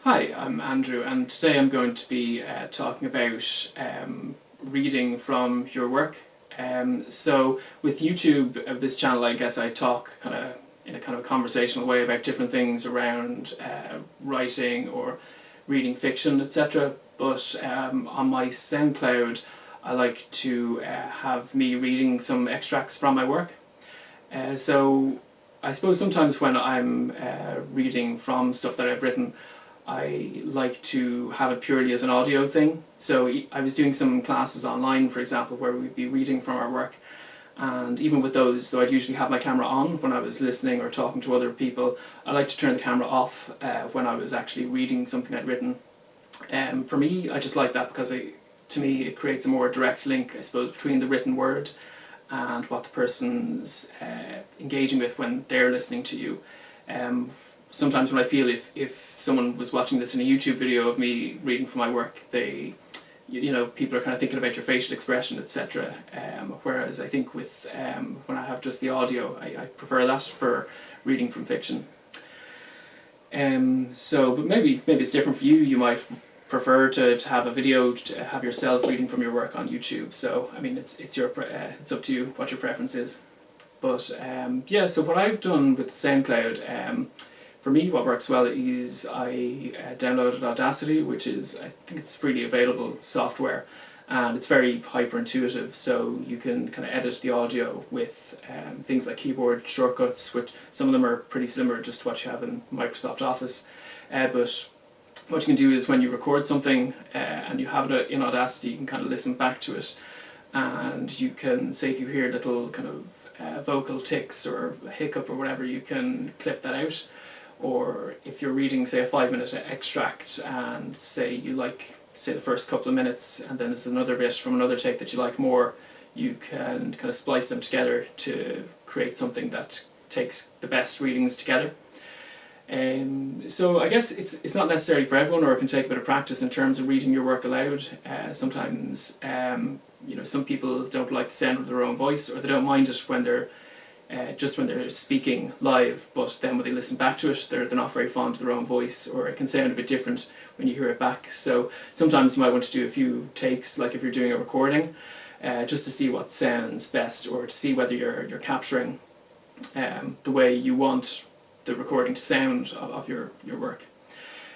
Hi, I'm Andrew, and today I'm going to be talking about reading from your work. So with YouTube, this channel, I guess I talk kind of in a kind of conversational way about different things around writing or reading fiction, etc. But on my SoundCloud, I like to have me reading some extracts from my work. So I suppose sometimes when I'm reading from stuff that I've written, I like to have it purely as an audio thing. So I was doing some classes online, for example, where we'd be reading from our work. And even with those, though I'd usually have my camera on when I was listening or talking to other people, I like to turn the camera off when I was actually reading something I'd written. For me, I just like that because to me it creates a more direct link, I suppose, between the written word and what the person's engaging with when they're listening to you. Sometimes when I feel if someone was watching this in a YouTube video of me reading from my work, people are kind of thinking about your facial expression, etc. Whereas I think with when I have just the audio, I prefer that for reading from fiction. But maybe it's different for you. You might prefer to have a video, to have yourself reading from your work on YouTube. So I mean, it's up to you what your preference is. But yeah, so what I've done with SoundCloud, for me, what works well is I downloaded Audacity, which is, I think it's freely available software, and it's very hyper intuitive. So you can kind of edit the audio with things like keyboard shortcuts, which some of them are pretty similar just to what you have in Microsoft Office. But what you can do is when you record something and you have it in Audacity, you can kind of listen back to it, and you can say if you hear little kind of vocal tics or a hiccup or whatever, you can clip that out. Or if you're reading, say, a 5-minute extract and say you like, say, the first couple of minutes, and then there's another bit from another take that you like more, you can kind of splice them together to create something that takes the best readings together. So I guess it's not necessarily for everyone, or it can take a bit of practice in terms of reading your work aloud. Sometimes some people don't like the sound of their own voice, or they don't mind it when they're just when they're speaking live, but then when they listen back to it, they're not very fond of their own voice, or it can sound a bit different when you hear it back. So sometimes you might want to do a few takes, like if you're doing a recording, just to see what sounds best, or to see whether you're capturing the way you want the recording to sound of your work.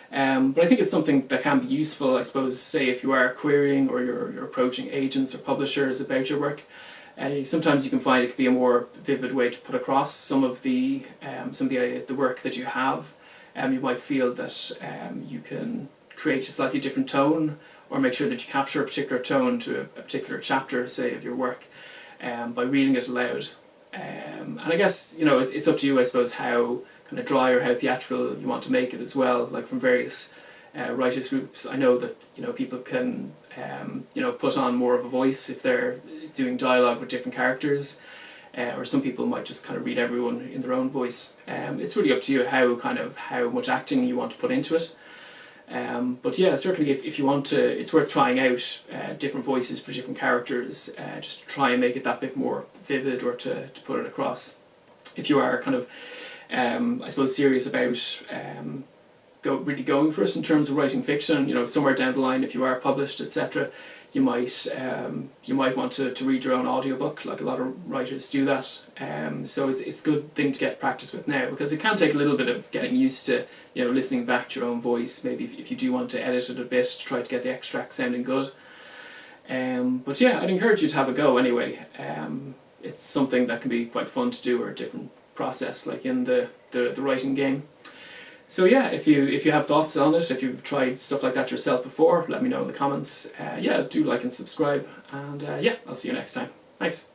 But I think it's something that can be useful, I suppose, say if you are querying or you're approaching agents or publishers about your work. Sometimes you can find it could be a more vivid way to put across some of the work that you have. You might feel that you can create a slightly different tone, or make sure that you capture a particular tone to a particular chapter, say, of your work, by reading it aloud. And I guess it's up to you, I suppose, how kind of dry or how theatrical you want to make it as well. Like from various writers groups, I know that people can put on more of a voice if they're doing dialogue with different characters, or some people might just kind of read everyone in their own voice. It's really up to you how much acting you want to put into it. But yeah, certainly if you want to, it's worth trying out different voices for different characters, just to try and make it that bit more vivid, or to put it across. If you are kind of I suppose serious about really going for it in terms of writing fiction, somewhere down the line, if you are published, etc., you might want to read your own audiobook, like a lot of writers do that. So it's a good thing to get practice with now, because it can take a little bit of getting used to listening back to your own voice, maybe if you do want to edit it a bit to try to get the extract sounding good. But yeah, I'd encourage you to have a go anyway. It's something that can be quite fun to do, or a different process, like in the writing game. So yeah, if you have thoughts on it, if you've tried stuff like that yourself before, let me know in the comments. Yeah, do like and subscribe, and yeah, I'll see you next time. Thanks.